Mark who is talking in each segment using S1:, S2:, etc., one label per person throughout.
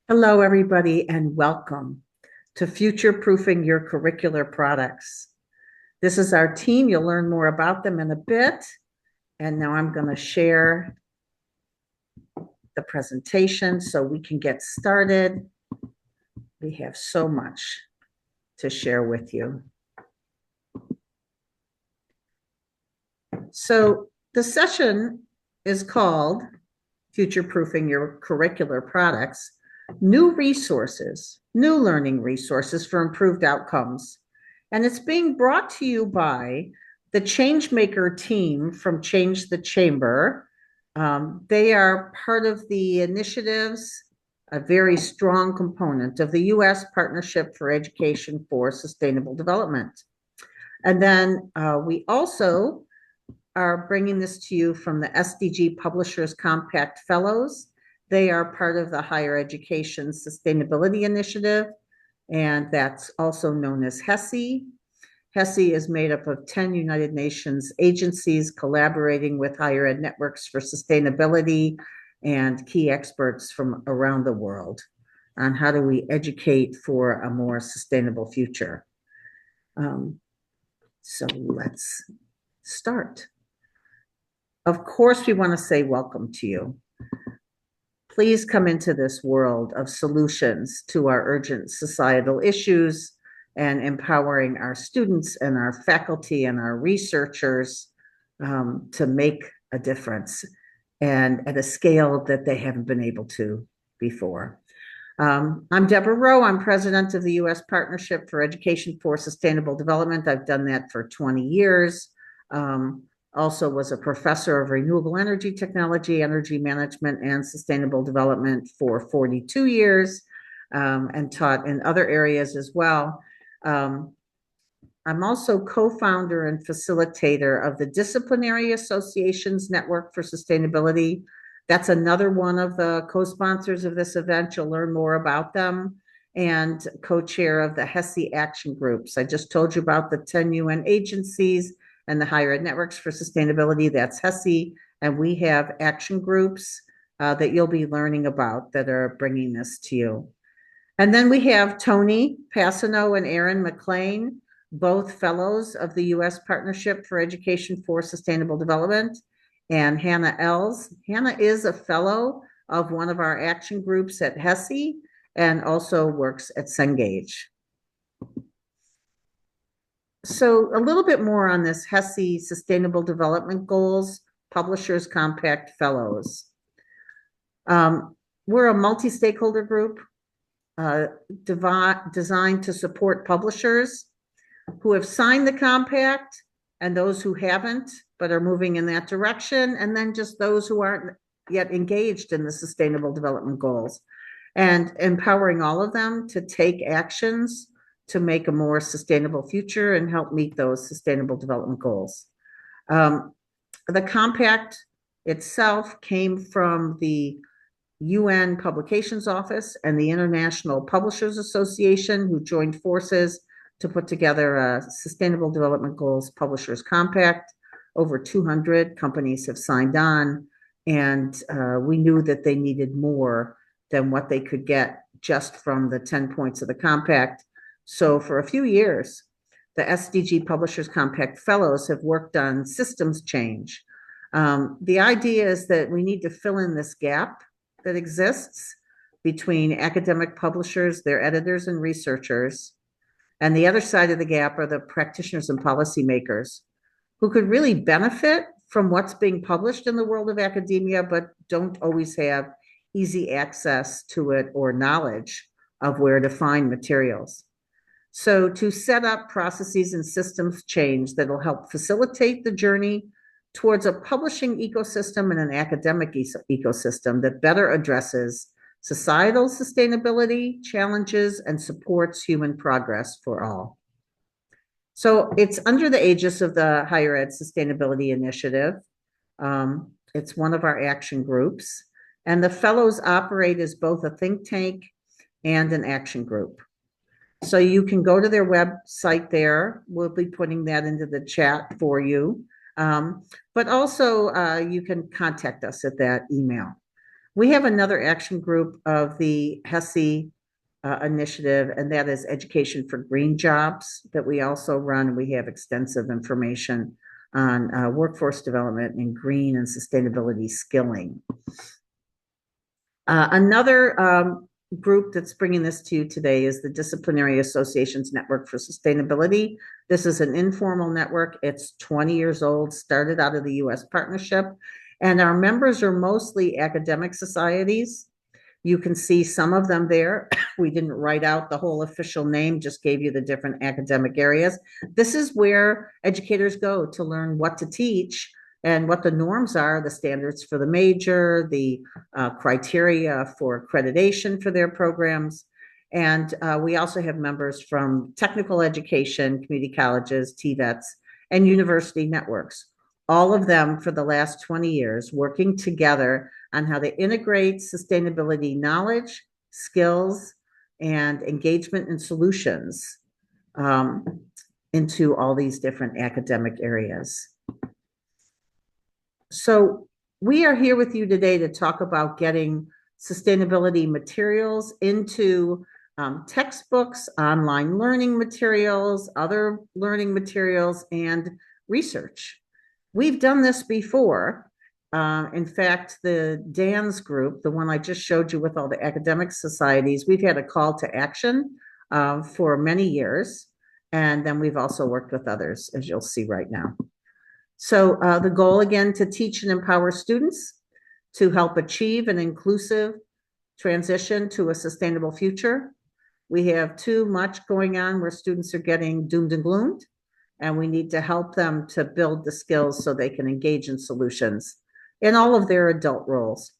S1: Hello, everybody, and welcome to Future Proofing Your Curricular Products. This is our team. You'll learn more about them in a bit. And now I'm going to share the presentation so we can get started. We have so much to share with you. So the session is called Future Proofing Your Curricular Products. New learning resources for improved outcomes. And it's being brought to you by the Changemaker team from Change the Chamber. They are part of the initiatives, a very strong component of the U.S. Partnership for Education for Sustainable Development. And then we also are bringing this to you from the SDG Publishers Compact Fellows. They are part of the Higher Education Sustainability Initiative, and that's also known as HESI. HESI is made up of 10 United Nations agencies collaborating with higher ed networks for sustainability and key experts from around the world on how do we educate for a more sustainable future. So let's start. Of course, we want to say welcome to you. Please come into this world of solutions to our urgent societal issues and empowering our students and our faculty and our researchers to make a difference and at a scale that they haven't been able to before. I'm Deborah Rowe. I'm president of the U.S. Partnership for Education for Sustainable Development. I've done that for 20 years. Also was a professor of renewable energy technology, energy management, and sustainable development for 42 years, and taught in other areas as well. I'm also co-founder and facilitator of the Disciplinary Associations Network for Sustainability. That's another one of the co-sponsors of this event. You'll learn more about them. And co-chair of the HESI action groups. I just told you about the 10 UN agencies and the Higher Ed Networks for Sustainability. That's HESI. And we have action groups that you'll be learning about that are bringing this to you. And then we have Tony Passano and Aaron McLean, both fellows of the U.S. Partnership for Education for Sustainable Development, and Hannah Els. Hannah is a fellow of one of our action groups at HESI and also works at Cengage. So a little bit more on this HESI Sustainable Development Goals Publishers Compact Fellows. We're a multi-stakeholder group designed to support publishers who have signed the compact and those who haven't but are moving in that direction, and then just those who aren't yet engaged in the Sustainable Development Goals, and empowering all of them to take actions to make a more sustainable future and help meet those Sustainable Development Goals. The compact itself came from the UN Publications Office and the International Publishers Association, who joined forces to put together a Sustainable Development Goals Publishers Compact. Over 200 companies have signed on, and we knew that they needed more than what they could get just from the 10 points of the compact. So for a few years, the SDG Publishers Compact Fellows have worked on systems change. The idea is that we need to fill in this gap that exists between academic publishers, their editors and researchers, and the other side of the gap are the practitioners and policymakers who could really benefit from what's being published in the world of academia, but don't always have easy access to it or knowledge of where to find materials. So to set up processes and systems change that will help facilitate the journey towards a publishing ecosystem and an academic ecosystem that better addresses societal sustainability challenges and supports human progress for all. So it's under the aegis of the Higher Ed Sustainability Initiative. It's one of our action groups, and the fellows operate as both a think tank and an action group. So you can go to their website there. We'll be putting that into the chat for you. But also you can contact us at that email. We have another action group of the HESI initiative, and that is Education for Green Jobs that we also run. We have extensive information on workforce development and green and sustainability skilling. Another group that's bringing this to you today is the Disciplinary Associations Network for Sustainability. This is an informal network. It's 20 years old, started out of the U.S. partnership, and our members are mostly academic societies. You can see some of them there. We didn't write out the whole official name, just gave you the different academic areas. This is where educators go to learn what to teach and what the norms are, the standards for the major, the criteria for accreditation for their programs. And we also have members from technical education, community colleges, TVETs, and university networks. All of them for the last 20 years working together on how to integrate sustainability knowledge, skills, and engagement and solutions into all these different academic areas. So we are here with you today to talk about getting sustainability materials into textbooks, online learning materials, other learning materials, and research. We've done this before. In fact, the DANS group, the one I just showed you with all the academic societies, we've had a call to action for many years. And then we've also worked with others, as you'll see right now. So the goal, again, to teach and empower students to help achieve an inclusive transition to a sustainable future. We have too much going on where students are getting doomed and gloomed, and we need to help them to build the skills so they can engage in solutions in all of their adult roles.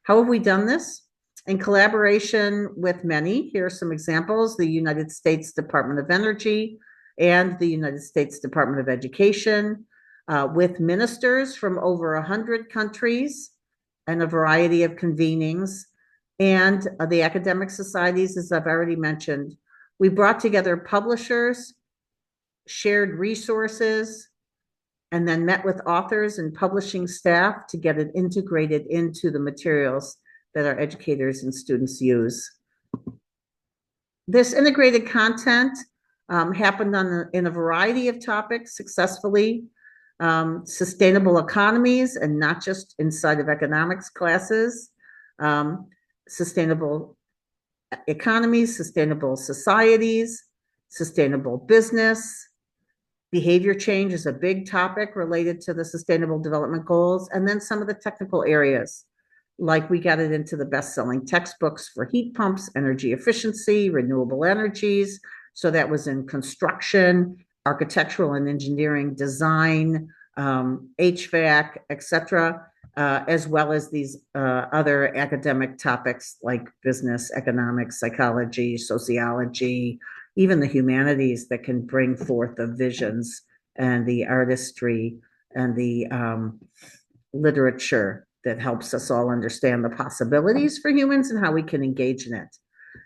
S1: How have we done this? In collaboration with many, here are some examples: the United States Department of Energy and the United States Department of Education, with ministers from over 100 countries and a variety of convenings, and the academic societies, as I've already mentioned. We brought together publishers, shared resources, and then met with authors and publishing staff to get it integrated into the materials that our educators and students use. This integrated content happened in a variety of topics successfully. Sustainable economies, and not just inside of economics classes, sustainable economies, sustainable societies, sustainable business. Behavior change is a big topic related to the Sustainable Development Goals, and then some of the technical areas, like we got it into the best-selling textbooks for heat pumps, energy efficiency, renewable energies. So that was in construction, architectural and engineering design, HVAC, etc., as well as these other academic topics like business, economics, psychology, sociology, even the humanities that can bring forth the visions and the artistry and the literature that helps us all understand the possibilities for humans and how we can engage in it.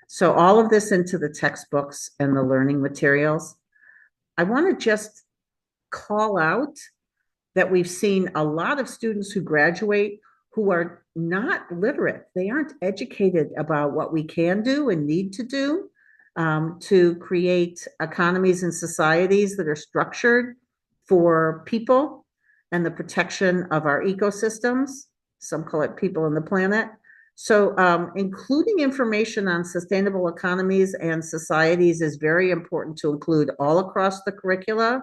S1: So all of this into the textbooks and the learning materials. I want to just call out that we've seen a lot of students who graduate who are not literate. They aren't educated about what we can do and need to do to create economies and societies that are structured for people and the protection of our ecosystems. Some call it people and the planet. So including information on sustainable economies and societies is very important to include all across the curricula,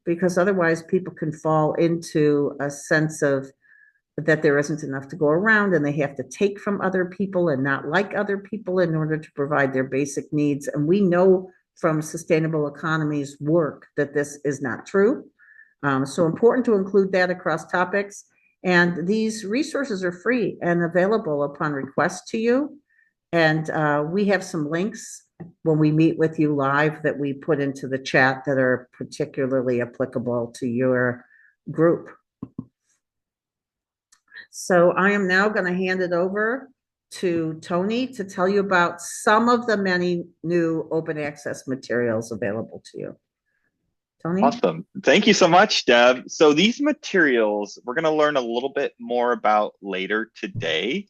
S1: because otherwise people can fall into a sense of that there isn't enough to go around and they have to take from other people and not like other people in order to provide their basic needs. And we know from sustainable economies work that this is not true. So important to include that across topics. And these resources are free and available upon request to you. And we have some links when we meet with you live that we put into the chat that are particularly applicable to your group. So I am now going to hand it over to Tony to tell you about some of the many new open access materials available to you. Tony?
S2: Awesome. Thank you so much, Deb. So these materials we're going to learn a little bit more about later today,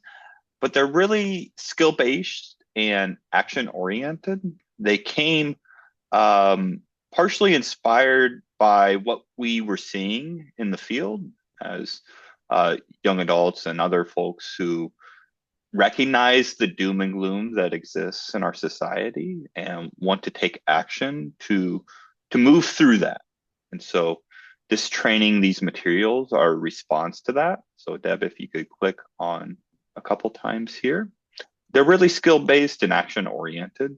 S2: but they're really skill-based and action-oriented. They came partially inspired by what we were seeing in the field as young adults and other folks who recognize the doom and gloom that exists in our society and want to take action to move through that. And so this training, these materials are a response to that. So Deb, if you could click on a couple times here. They're really skill-based and action-oriented,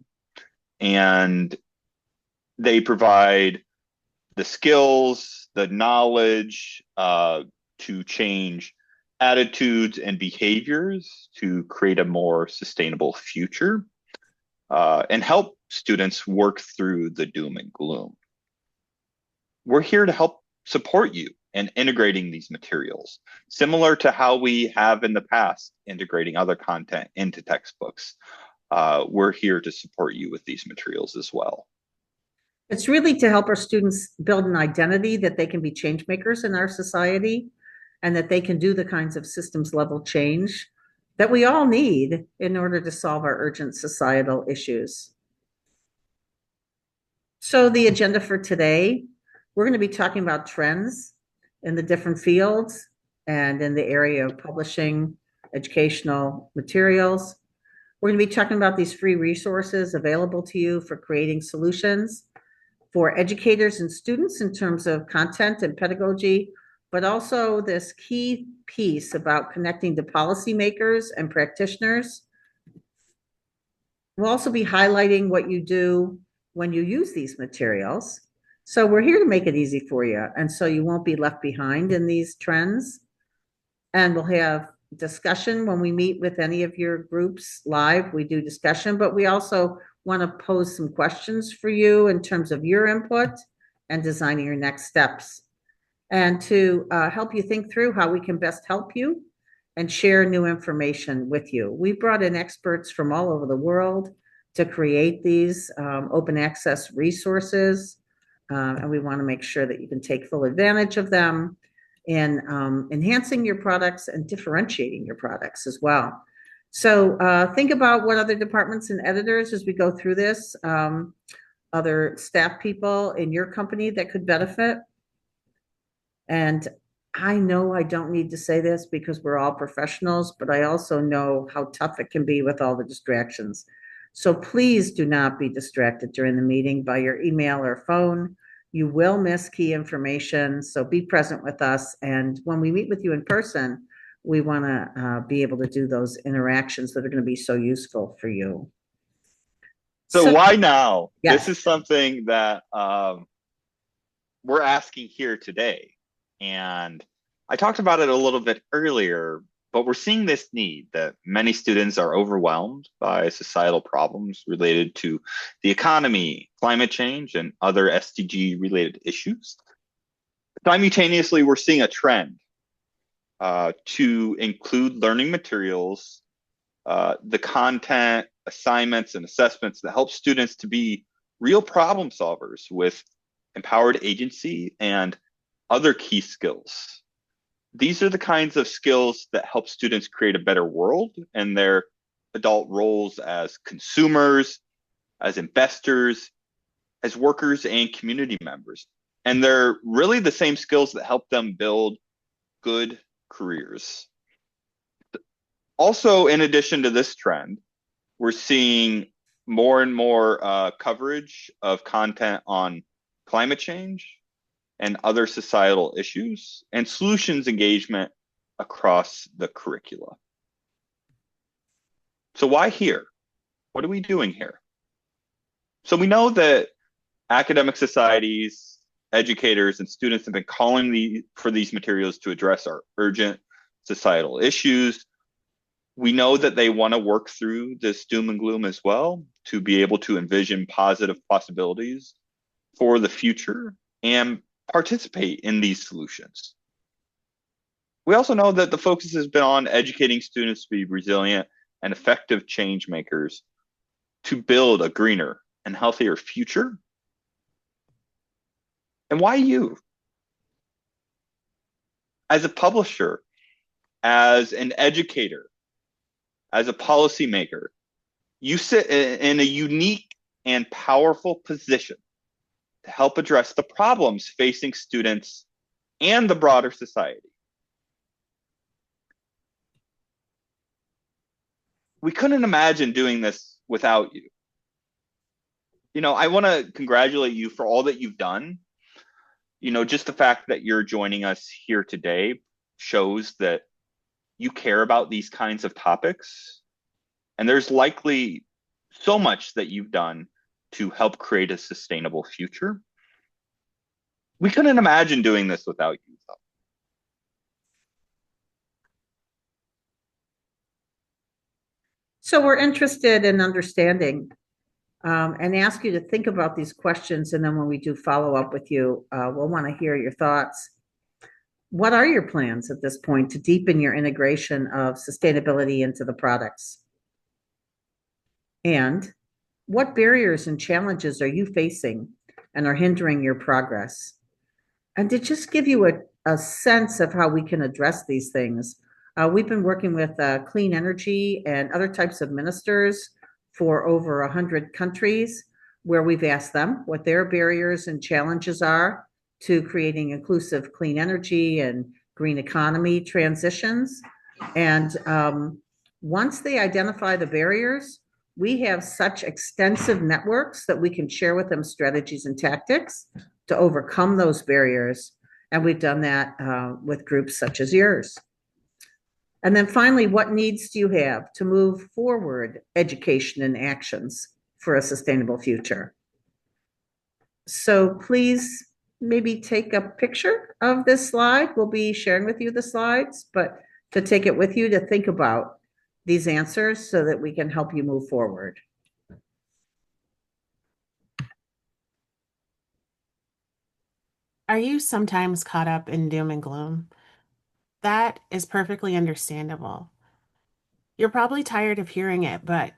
S2: and they provide the skills, the knowledge to change attitudes and behaviors to create a more sustainable future and help students work through the doom and gloom. We're here to help support you in integrating these materials, similar to how we have in the past integrating other content into textbooks. We're here to support you with these materials as well.
S1: It's really to help our students build an identity that they can be change makers in our society and that they can do the kinds of systems level change that we all need in order to solve our urgent societal issues. So the agenda for today, we're going to be talking about trends in the different fields and in the area of publishing educational materials. We're going to be talking about these free resources available to you for creating solutions for educators and students in terms of content and pedagogy, but also this key piece about connecting to policymakers and practitioners. We'll also be highlighting what you do when you use these materials. So we're here to make it easy for you. And so you won't be left behind in these trends. And we'll have discussion when we meet with any of your groups live. We do discussion, but we also want to pose some questions for you in terms of your input and designing your next steps. And to help you think through how we can best help you and share new information with you. We brought in experts from all over the world to create these open access resources. And we want to make sure that you can take full advantage of them in enhancing your products and differentiating your products as well. So think about what other departments and editors as we go through this, other staff people in your company that could benefit. And I know I don't need to say this because we're all professionals, but I also know how tough it can be with all the distractions. So please do not be distracted during the meeting by your email or phone. You will miss key information, so be present with us. And when we meet with you in person, we want to be able to do those interactions that are going to be so useful for you.
S2: So
S1: So,
S2: why now? This
S1: yes.
S2: is something that we're asking here today. And I talked about it a little bit earlier, but we're seeing this need that many students are overwhelmed by societal problems related to the economy, climate change, and other SDG related issues. Simultaneously, we're seeing a trend to include learning materials, the content, assignments, and assessments that help students to be real problem solvers with empowered agency and other key skills. These are the kinds of skills that help students create a better world in their adult roles as consumers, as investors, as workers and community members. And they're really the same skills that help them build good careers. Also, in addition to this trend, we're seeing more and more coverage of content on climate change and other societal issues and solutions engagement across the curricula. So why here? What are we doing here? So we know that academic societies, educators, and students have been calling for these materials to address our urgent societal issues. We know that they want to work through this doom and gloom as well to be able to envision positive possibilities for the future and participate in these solutions. We also know that the focus has been on educating students to be resilient and effective change makers to build a greener and healthier future. And why you? As a publisher, as an educator, as a policymaker, you sit in a unique and powerful position to help address the problems facing students and the broader society. We couldn't imagine doing this without you. I want to congratulate you for all that you've done. Just the fact that you're joining us here today shows that you care about these kinds of topics. And there's likely so much that you've done to help create a sustainable future. We couldn't imagine doing this without you, though.
S1: So we're interested in understanding and ask you to think about these questions. And then when we do follow up with you, we'll want to hear your thoughts. What are your plans at this point to deepen your integration of sustainability into the products? And what barriers and challenges are you facing and are hindering your progress? And to just give you a sense of how we can address these things, we've been working with clean energy and other types of ministers for over 100 countries, where we've asked them what their barriers and challenges are to creating inclusive clean energy and green economy transitions. And once they identify the barriers, we have such extensive networks that we can share with them strategies and tactics to overcome those barriers. And we've done that with groups such as yours. And then finally, what needs do you have to move forward education and actions for a sustainable future? So please maybe take a picture of this slide. We'll be sharing with you the slides, but to take it with you to think about these answers so that we can help you move forward.
S3: Are you sometimes caught up in doom and gloom? That is perfectly understandable. You're probably tired of hearing it, but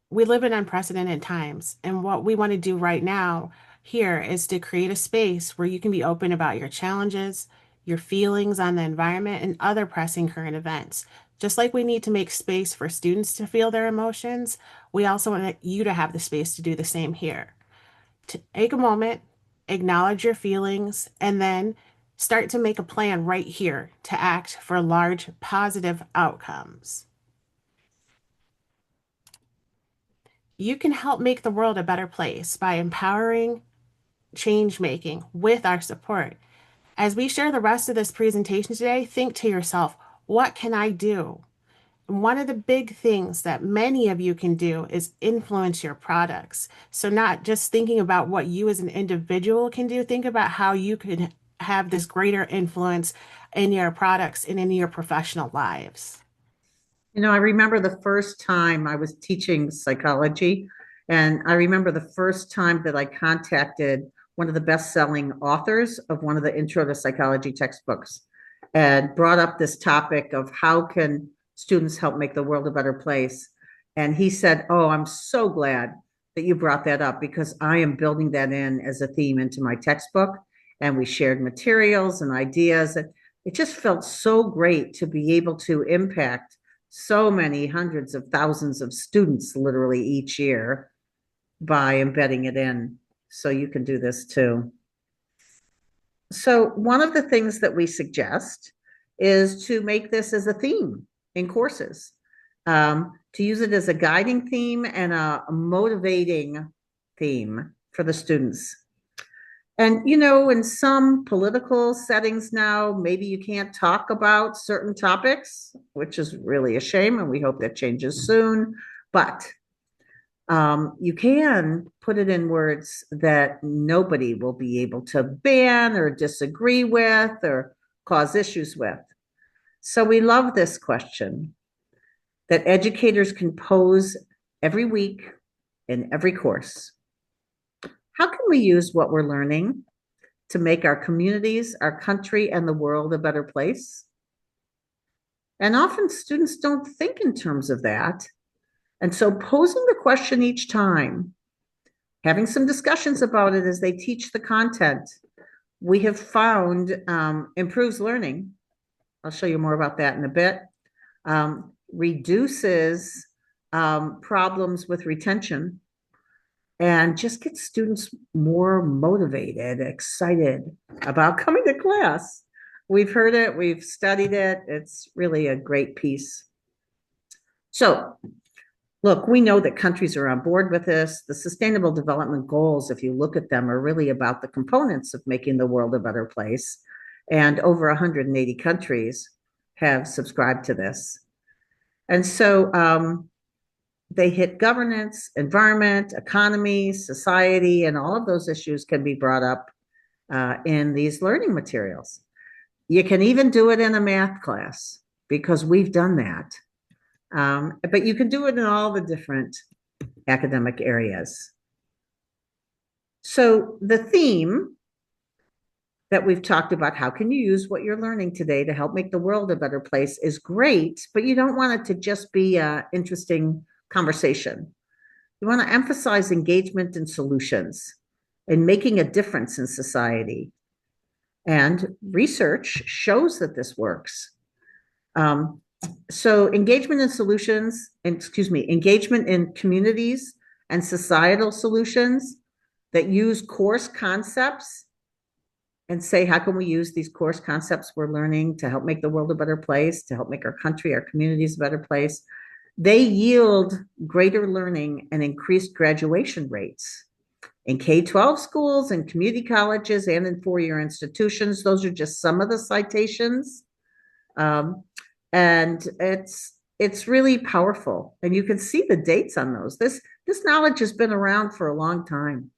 S3: we live in unprecedented times, and what we want to do right now here is to create a space where you can be open about your challenges, your feelings on the environment, and other pressing current events. Just like we need to make space for students to feel their emotions, we also want you to have the space to do the same here. To take a moment, acknowledge your feelings, and then start to make a plan right here to act for large positive outcomes. You can help make the world a better place by empowering change making with our support. As we share the rest of this presentation today, think to yourself, what can I do? And one of the big things that many of you can do is influence your products. So not just thinking about what you as an individual can do, think about how you can have this greater influence in your products and in your professional lives.
S1: I remember the first time I was teaching psychology, and I remember the first time that I contacted one of the best-selling authors of one of the Intro to Psychology textbooks and brought up this topic of how can students help make the world a better place. And he said, "Oh, I'm so glad that you brought that up because I am building that in as a theme into my textbook." And we shared materials and ideas. And it just felt so great to be able to impact so many hundreds of thousands of students literally each year by embedding it in. So you can do this too. So one of the things that we suggest is to make this as a theme in courses, to use it as a guiding theme and a motivating theme for the students. And, in some political settings now, maybe you can't talk about certain topics, which is really a shame, and we hope that changes soon. But you can put it in words that nobody will be able to ban or disagree with or cause issues with. So we love this question that educators can pose every week in every course. How can we use what we're learning to make our communities, our country, and the world a better place? And often students don't think in terms of that. And so posing the question each time, having some discussions about it as they teach the content, we have found improves learning. I'll show you more about that in a bit. Reduces problems with retention and just gets students more motivated, excited about coming to class. We've heard it, we've studied it. It's really a great piece. So, look, we know that countries are on board with this. The Sustainable Development Goals, if you look at them, are really about the components of making the world a better place. And over 180 countries have subscribed to this. And so they hit governance, environment, economy, society, and all of those issues can be brought up in these learning materials. You can even do it in a math class because we've done that. But you can do it in all the different academic areas. So the theme that we've talked about, how can you use what you're learning today to help make the world a better place, is great, but you don't want it to just be an interesting conversation. You want to emphasize engagement and solutions and making a difference in society. And research shows that this works. So engagement in solutions, engagement in communities and societal solutions that use course concepts and say, how can we use these course concepts we're learning to help make the world a better place, to help make our country, our communities a better place? They yield greater learning and increased graduation rates. In K-12 schools and community colleges and in four-year institutions, those are just some of the citations. And it's really powerful. And you can see the dates on those. This knowledge has been around for a long time.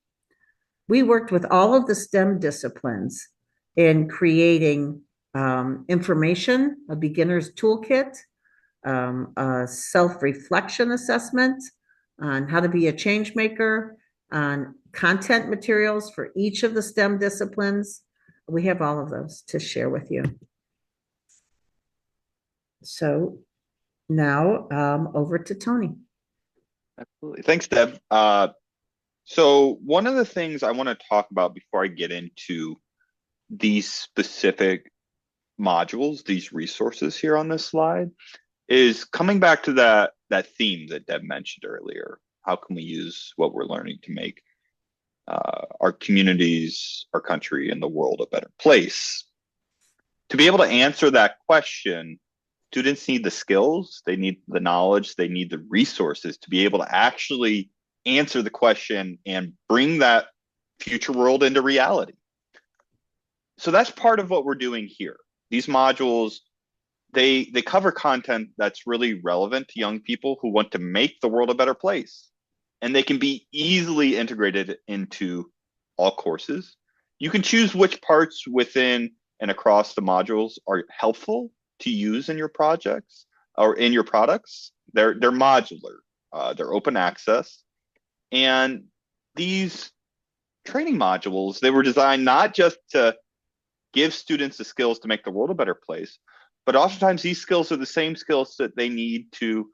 S1: We worked with all of the STEM disciplines in creating information, a beginner's toolkit, a self-reflection assessment on how to be a change maker, on content materials for each of the STEM disciplines. We have all of those to share with you. So now over to Tony.
S2: Absolutely. Thanks, Deb. So one of the things I want to talk about before I get into these specific modules, these resources here on this slide, is coming back to that theme that Deb mentioned earlier. How can we use what we're learning to make our communities, our country, and the world a better place? To be able to answer that question, students need the skills, they need the knowledge, they need the resources to be able to actually answer the question and bring that future world into reality. So that's part of what we're doing here. These modules, they cover content that's really relevant to young people who want to make the world a better place. And they can be easily integrated into all courses. You can choose which parts within and across the modules are helpful to use in your projects or in your products. They're modular, they're open access. And these training modules, they were designed not just to give students the skills to make the world a better place, but oftentimes these skills are the same skills that they need to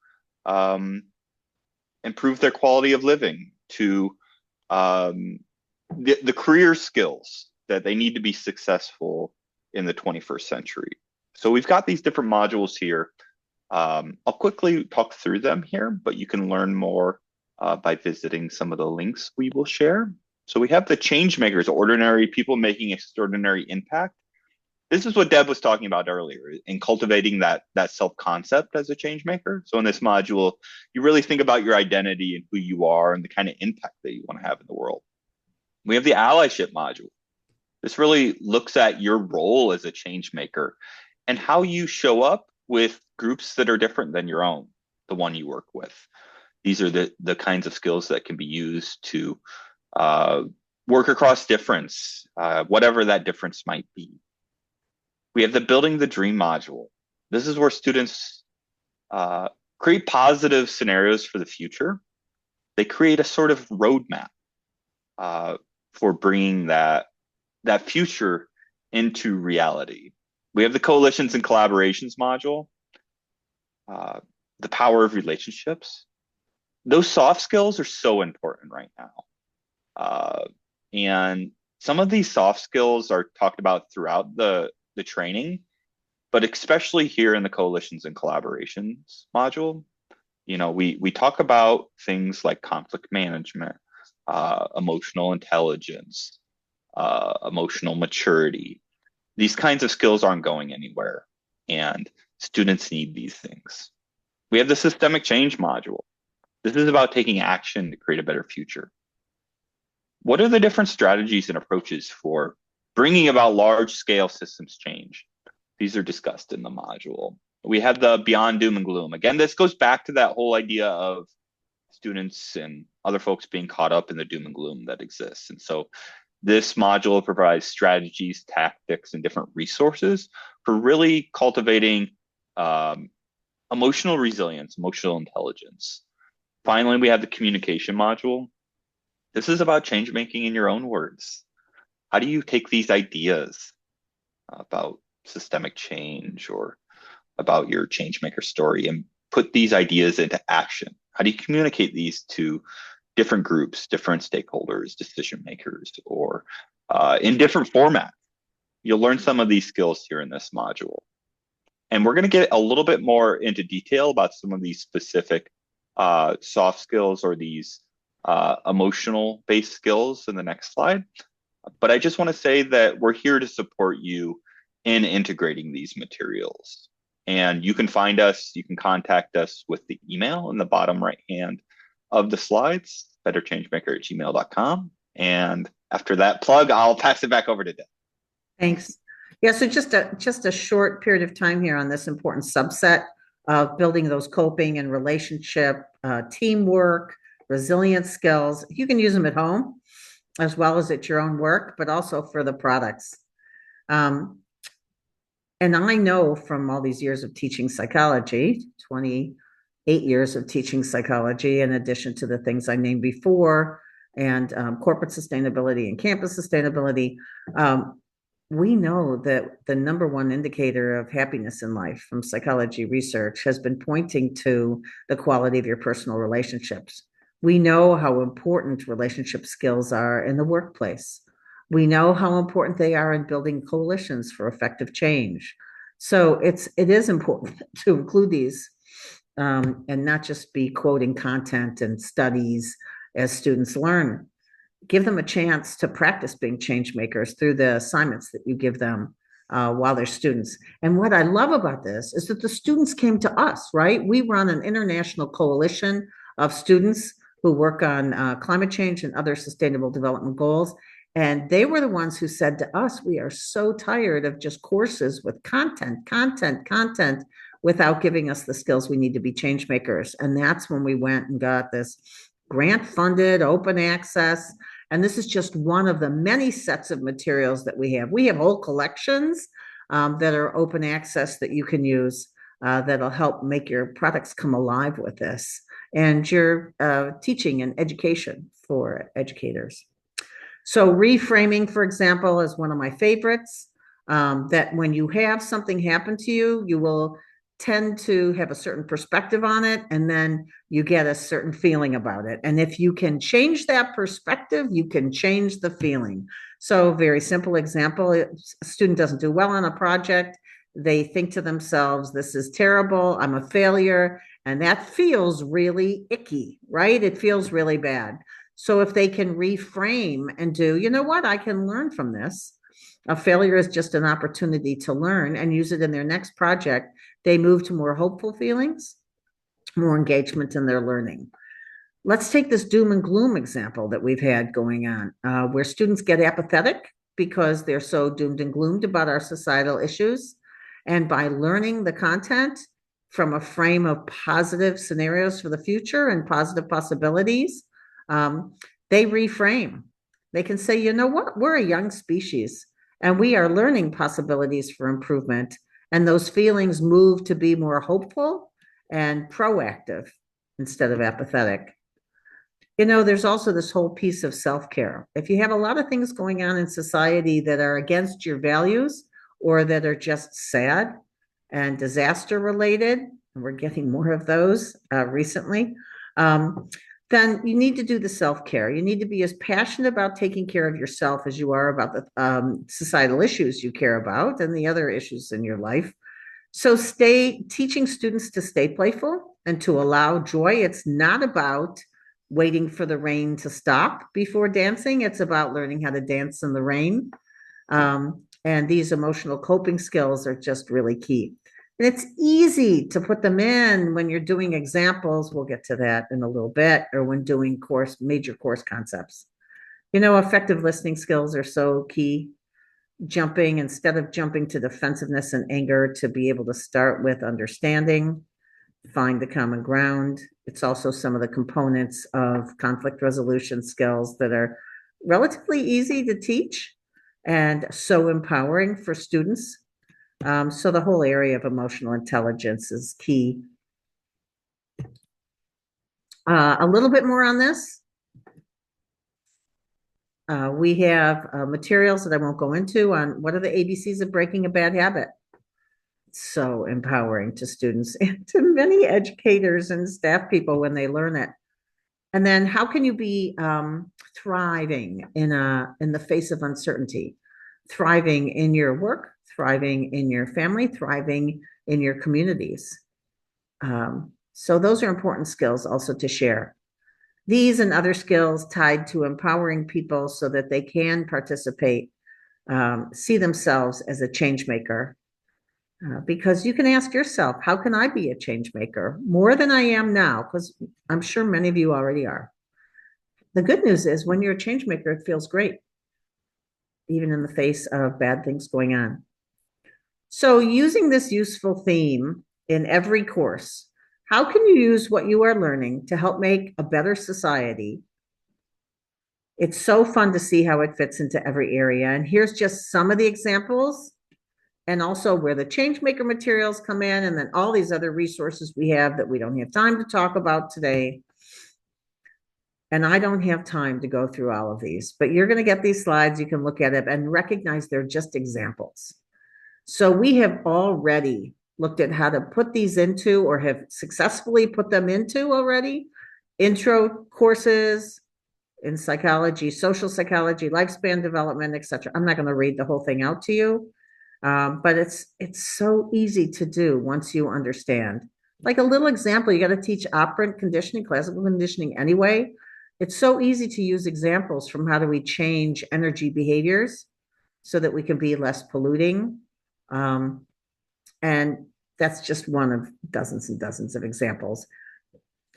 S2: improve their quality of living, to the career skills that they need to be successful in the 21st century. So we've got these different modules here. I'll quickly talk through them here, but you can learn more by visiting some of the links we will share. So we have the change makers, ordinary people making extraordinary impact. This is what Deb was talking about earlier in cultivating that self-concept as a change maker. So in this module, you really think about your identity and who you are and the kind of impact that you want to have in the world. We have the allyship module. This really looks at your role as a change maker and how you show up with groups that are different than your own, the one you work with. These are the kinds of skills that can be used to work across difference, whatever that difference might be. We have the Building the Dream module. This is where students create positive scenarios for the future. They create a sort of roadmap for bringing that future into reality. We have the Coalitions and Collaborations module, the power of relationships. Those soft skills are so important right now. And Some of these soft skills are talked about throughout the training, but especially here in the coalitions and collaborations module. We talk about things like conflict management, emotional intelligence, emotional maturity. These kinds of skills aren't going anywhere, and students need these things. We have the systemic change module. This is about taking action to create a better future. What are the different strategies and approaches for bringing about large scale systems change? These are discussed in the module. We have the beyond doom and gloom. Again, this goes back to that whole idea of students and other folks being caught up in the doom and gloom that exists. And so this module provides strategies, tactics, and different resources for really cultivating emotional resilience, emotional intelligence. Finally, we have the communication module. This is about change making in your own words. How do you take these ideas about systemic change or about your change maker story and put these ideas into action? How do you communicate these to different groups, different stakeholders, decision makers, or in different formats? You'll learn some of these skills here in this module. And we're going to get a little bit more into detail about some of these specific soft skills or these emotional based skills in the next slide. But I just want to say that we're here to support you in integrating these materials. And you can find us, you can contact us with the email in the bottom right hand of the slides, betterchangemaker@gmail.com. And after that plug, I'll pass it back over to Deb.
S1: Thanks. Yeah, so just a short period of time here on this important subset of building those coping and relationship, teamwork, resilience skills. You can use them at home as well as at your own work, but also for the products. And I know from all these years of teaching psychology, 28 years of teaching psychology, in addition to the things I named before, and corporate sustainability and campus sustainability, we know that the number one indicator of happiness in life from psychology research has been pointing to the quality of your personal relationships. We know how important relationship skills are in the workplace. We know how important they are in building coalitions for effective change. So it is important to include these and not just be quoting content and studies as students learn. Give them a chance to practice being change makers through the assignments that you give them while they're students. And what I love about this is that the students came to us, right? We run an international coalition of students who work on climate change and other sustainable development goals. And they were the ones who said to us, we are so tired of just courses with content, without giving us the skills we need to be change makers. And that's when we went and got this grant funded, open access. And this is just one of the many sets of materials that we have. We have whole collections that are open access that you can use that'll help make your products come alive with this and your teaching and education for educators. So reframing, for example, is one of my favorites, that when you have something happen to you, you will tend to have a certain perspective on it, and then you get a certain feeling about it. And if you can change that perspective, you can change the feeling. So very simple example, a student doesn't do well on a project. They think to themselves, this is terrible, I'm a failure. And that feels really icky, right? It feels really bad. So if they can reframe and do, you know what, I can learn from this. A failure is just an opportunity to learn and use it in their next project. They move to more hopeful feelings, more engagement in their learning. Let's take this doom and gloom example that we've had going on, where students get apathetic because they're so doomed and gloomed about our societal issues. And by learning the content from a frame of positive scenarios for the future and positive possibilities, they reframe. They can say, you know what, we're a young species and we are learning possibilities for improvement. And those feelings move to be more hopeful and proactive instead of apathetic. You know, there's also this whole piece of self-care. If you have a lot of things going on in society that are against your values or that are just sad and disaster related, and we're getting more of those recently, then you need to do the self-care. You need to be as passionate about taking care of yourself as you are about the societal issues you care about and the other issues in your life. So stay teaching students to stay playful and to allow joy. It's not about waiting for the rain to stop before dancing. It's about learning how to dance in the rain. And these emotional coping skills are just really key. And it's easy to put them in when you're doing examples. We'll get to that in a little bit, or when doing major course concepts. Effective listening skills are so key. Instead of jumping to defensiveness and anger, to be able to start with understanding, find the common ground. It's also some of the components of conflict resolution skills that are relatively easy to teach and so empowering for students. So the whole area of emotional intelligence is key. A little bit more on this. We have materials that I won't go into on what are the ABCs of breaking a bad habit. So empowering to students and to many educators and staff people when they learn it. And then how can you be thriving in the face of uncertainty, thriving in your work, thriving in your family, thriving in your communities. So those are important skills also to share. These and other skills tied to empowering people so that they can participate, see themselves as a change maker. Because you can ask yourself, how can I be a change maker more than I am now? Because I'm sure many of you already are. The good news is when you're a change maker, it feels great, even in the face of bad things going on. So using this useful theme in every course, how can you use what you are learning to help make a better society? It's so fun to see how it fits into every area. And here's just some of the examples, and also where the changemaker materials come in, and then all these other resources we have that we don't have time to talk about today. And I don't have time to go through all of these, but you're going to get these slides. You can look at it and recognize they're just examples. So we have already looked at how to put these into, or have successfully put them into already, intro courses in psychology, social psychology, lifespan development, etc. I'm not going to read the whole thing out to you, but it's so easy to do once you understand. Like a little example, you got to teach operant conditioning, classical conditioning anyway. It's so easy to use examples from how do we change energy behaviors so that we can be less polluting. And that's just one of dozens and dozens of examples.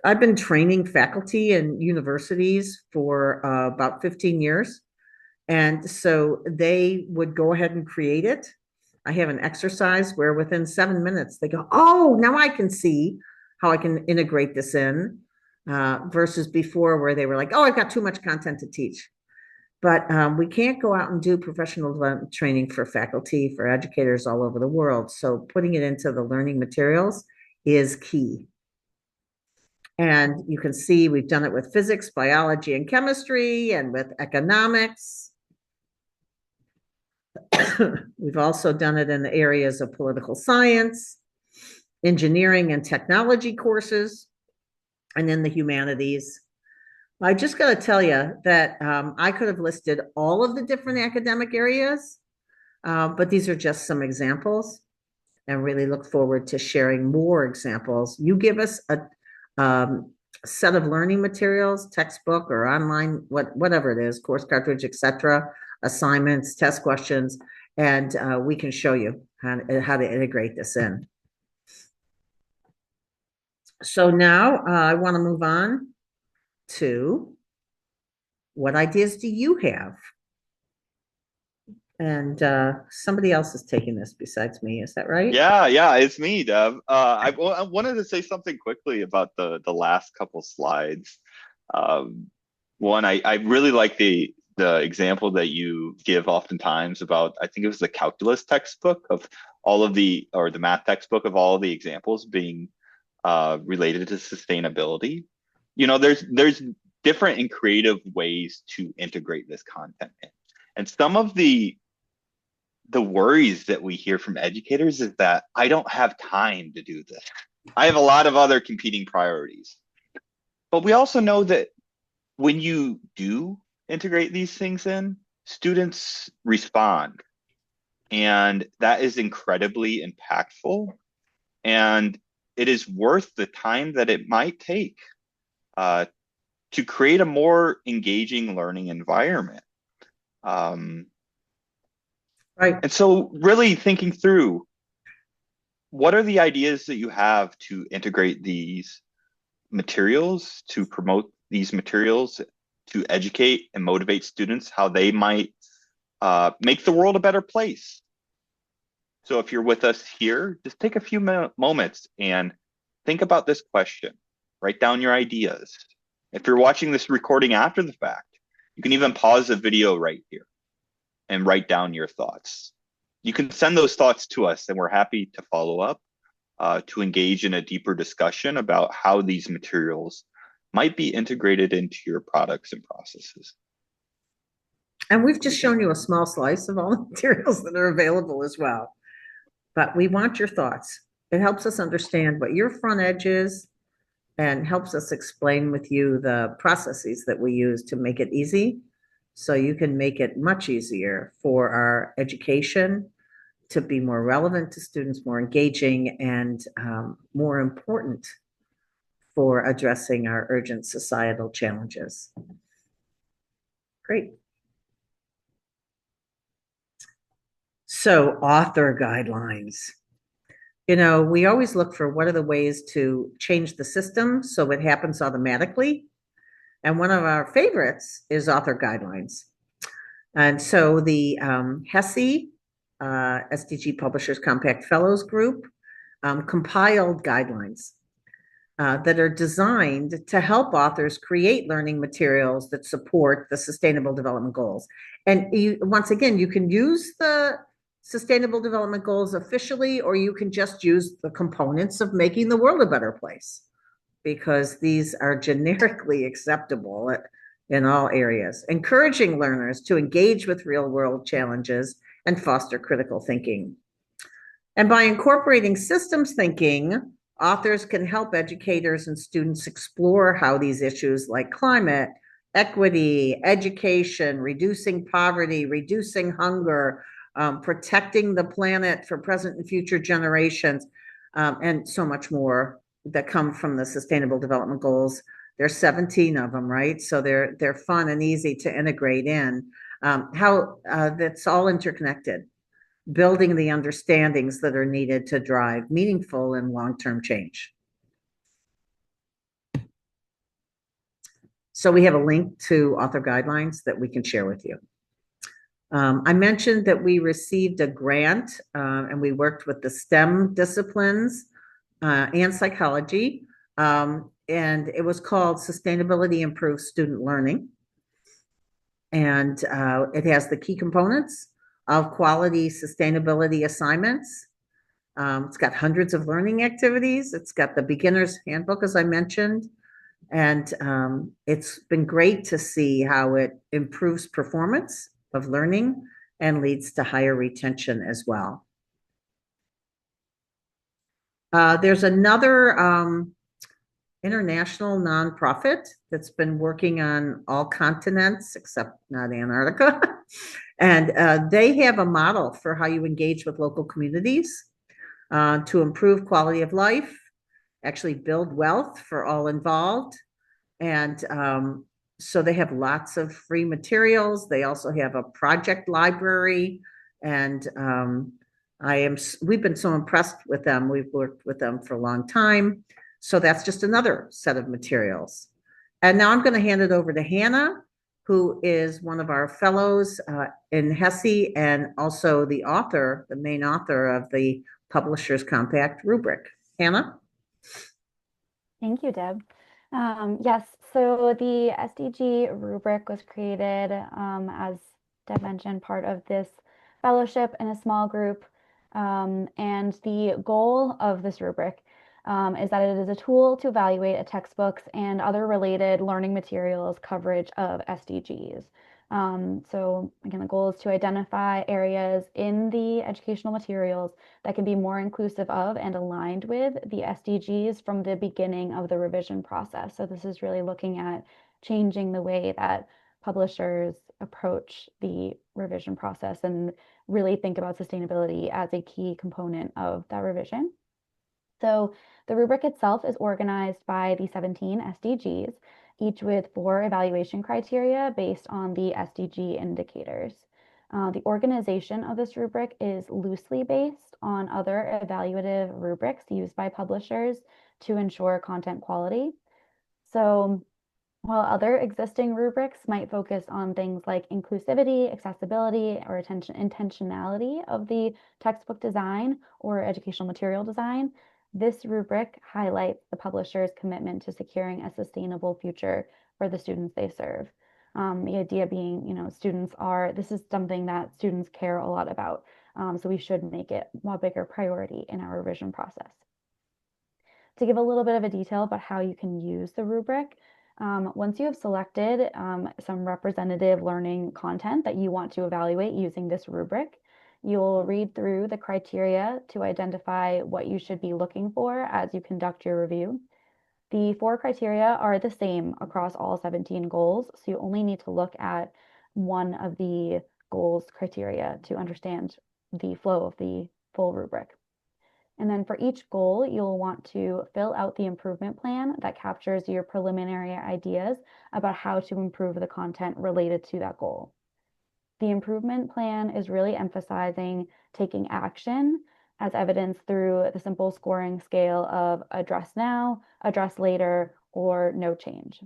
S1: I've been training faculty in universities for about 15 years. And so they would go ahead and create it. I have an exercise where within 7 minutes they go, oh, now I can see how I can integrate this in, versus before where they were like, oh, I've got too much content to teach. But we can't go out and do professional development training for faculty, for educators all over the world. So putting it into the learning materials is key. And you can see we've done it with physics, biology, and chemistry, and with economics. We've also done it in the areas of political science, engineering and technology courses, and in the humanities. I just got to tell you that I could have listed all of the different academic areas, but these are just some examples, and really look forward to sharing more examples. You give us a set of learning materials, textbook or online, whatever it is, course cartridge, etc., assignments, test questions, and we can show you how to integrate this in. So now I want to move on to what ideas do you have? And somebody else is taking this besides me, is that right?
S2: Yeah, it's me, Deb. I wanted to say something quickly about the last couple slides. One, I really like the example that you give oftentimes about, I think it was the calculus textbook of all of the, or the math textbook of all of the examples being related to sustainability. There's different and creative ways to integrate this content in. And some of the worries that we hear from educators is that I don't have time to do this. I have a lot of other competing priorities. But we also know that when you do integrate these things in, students respond, and that is incredibly impactful. And it is worth the time that it might take uh, to create a more engaging learning environment. Um,
S1: Right.
S2: and so, really thinking through what are the ideas that you have to integrate these materials, to promote these materials, to educate and motivate students how they might make the world a better place. So if you're with us here, just take a few moments and think about this question. Write down your ideas. If you're watching this recording after the fact, you can even pause the video right here and write down your thoughts. You can send those thoughts to us, and we're happy to follow up to engage in a deeper discussion about how these materials might be integrated into your products and processes.
S1: And we've just shown you a small slice of all the materials that are available as well. But we want your thoughts. It helps us understand what your front edge is and helps us explain with you the processes that we use to make it easy. So you can make it much easier for our education to be more relevant to students, more engaging, and more important for addressing our urgent societal challenges. Great. So author guidelines. You know, we always look for what are the ways to change the system so it happens automatically. And one of our favorites is author guidelines. And so the HESI, SDG Publishers Compact Fellows Group, compiled guidelines that are designed to help authors create learning materials that support the Sustainable Development Goals. And once again, you can use the Sustainable Development Goals officially, or you can just use the components of making the world a better place, because these are generically acceptable in all areas, encouraging learners to engage with real world challenges and foster critical thinking. And by incorporating systems thinking, authors can help educators and students explore how these issues like climate, equity, education, reducing poverty, reducing hunger, protecting the planet for present and future generations, and so much more that come from the Sustainable Development Goals. There's 17 of them, right? So they're fun and easy to integrate in. How that's all interconnected, building the understandings that are needed to drive meaningful and long-term change. So we have a link to author guidelines that we can share with you. I mentioned that we received a grant and we worked with the STEM disciplines and psychology, and it was called Sustainability Improves Student Learning. And it has the key components of quality sustainability assignments. It's got hundreds of learning activities. It's got the beginner's handbook, as I mentioned. And it's been great to see how it improves performance of learning and leads to higher retention as well. There's another international nonprofit that's been working on all continents except not Antarctica. And they have a model for how you engage with local communities to improve quality of life, actually build wealth for all involved. And so they have lots of free materials. They also have a project library. And we've been so impressed with them. We've worked with them for a long time. So that's just another set of materials. And now I'm going to hand it over to Hannah, who is one of our fellows in HESI and also the author, the main author of the Publishers Compact rubric. Hannah?
S4: Thank you, Deb. Yes, so the SDG rubric was created, as Deb mentioned, part of this fellowship in a small group. And the goal of this rubric is that it is a tool to evaluate a textbook's and other related learning materials coverage of SDGs. So again, the goal is to identify areas in the educational materials that can be more inclusive of and aligned with the SDGs from the beginning of the revision process. So this is really looking at changing the way that publishers approach the revision process and really think about sustainability as a key component of that revision. So the rubric itself is organized by the 17 SDGs, each with 4 evaluation criteria based on the SDG indicators. The organization of this rubric is loosely based on other evaluative rubrics used by publishers to ensure content quality. So while other existing rubrics might focus on things like inclusivity, accessibility, or intentionality of the textbook design or educational material design, this rubric highlights the publisher's commitment to securing a sustainable future for the students they serve. The idea being, this is something that students care a lot about. So we should make it a bigger priority in our revision process. To give a little bit of a detail about how you can use the rubric, once you have selected some representative learning content that you want to evaluate using this rubric, you'll read through the criteria to identify what you should be looking for as you conduct your review. The 4 criteria are the same across all 17 goals, so you only need to look at one of the goals criteria to understand the flow of the full rubric. And then for each goal, you'll want to fill out the improvement plan that captures your preliminary ideas about how to improve the content related to that goal. The improvement plan is really emphasizing taking action as evidenced through the simple scoring scale of address now, address later, or no change.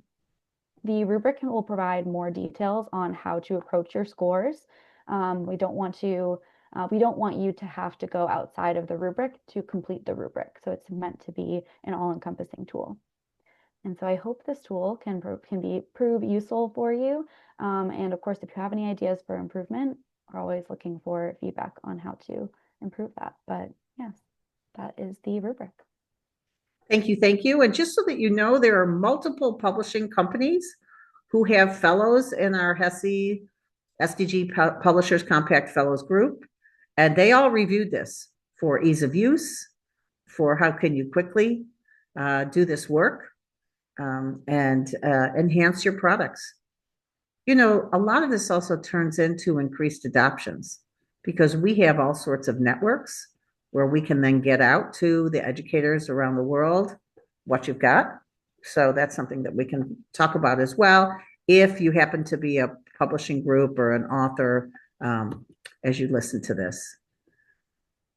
S4: The rubric will provide more details on how to approach your scores. We don't want you to have to go outside of the rubric to complete the rubric. So it's meant to be an all-encompassing tool. And so I hope this tool can prove useful for you. And of course, if you have any ideas for improvement, we're always looking for feedback on how to improve that. But yes, that is the rubric.
S1: Thank you, thank you. And just so that you know, there are multiple publishing companies who have fellows in our HESI SDG Publishers Compact Fellows group, and they all reviewed this for ease of use, for how can you quickly do this work, and enhance your products. You know, a lot of this also turns into increased adoptions because we have all sorts of networks where we can then get out to the educators around the world what you've got. So that's something that we can talk about as well if you happen to be a publishing group or an author as you listen to this.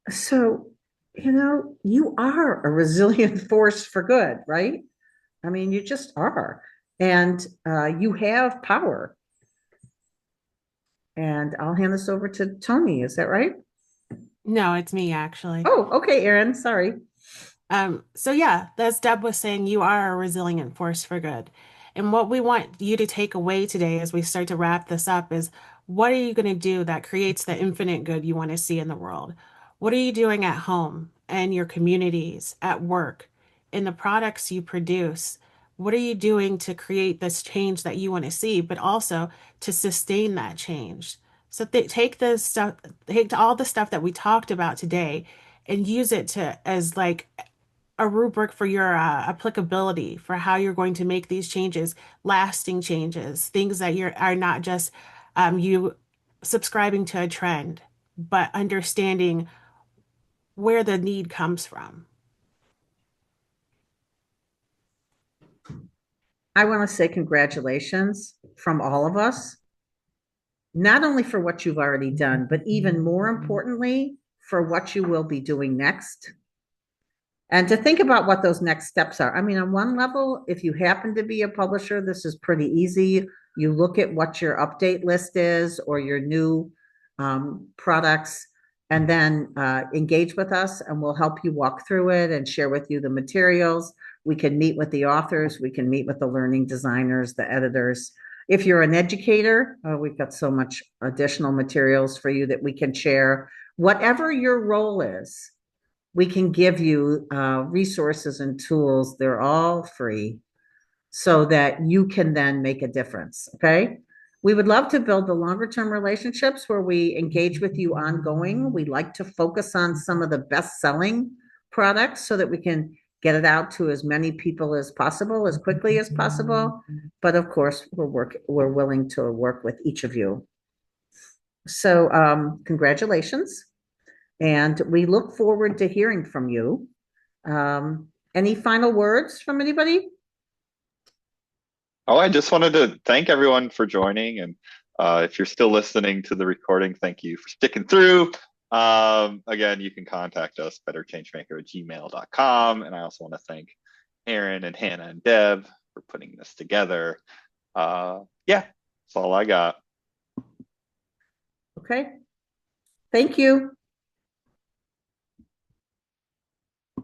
S1: So, you know, you are a resilient force for good, right? I mean, you just are. And you have power. And I'll hand this over to Tony. Is that right?
S3: No, it's me actually.
S1: Oh, okay, Erin. Sorry.
S3: So yeah, as Deb was saying, you are a resilient force for good. And what we want you to take away today as we start to wrap this up is what are you going to do that creates the infinite good you want to see in the world? What are you doing at home and your communities, at work, in the products you produce? What are you doing to create this change that you want to see, but also to sustain that change? So take this stuff, take all the stuff that we talked about today and use it to as like a rubric for your applicability for how you're going to make these changes, lasting changes, things that are not just you subscribing to a trend, but understanding where the need comes from.
S1: I want to say congratulations from all of us, not only for what you've already done, but even more importantly, for what you will be doing next. And to think about what those next steps are. I mean, on one level, if you happen to be a publisher, this is pretty easy. You look at what your update list is or your new products, and then engage with us, and we'll help you walk through it and share with you the materials. We can meet with the authors. We can meet with the learning designers, the editors. If you're an educator, we've got so much additional materials for you that we can share. Whatever your role is, we can give you resources and tools. They're all free so that you can then make a difference. Okay. We would love to build the longer term relationships where we engage with you ongoing. We like to focus on some of the best selling products so that we can get it out to as many people as possible, as quickly as possible. But of course, we're willing to work with each of you. So congratulations. And we look forward to hearing from you. Any final words from anybody?
S2: Oh, I just wanted to thank everyone for joining. And if you're still listening to the recording, thank you for sticking through. Again, you can contact us, betterchangemaker@gmail.com. And I also want to thank Aaron and Hannah and Deb for putting this together. Yeah, that's all I got.
S1: Okay. Thank you.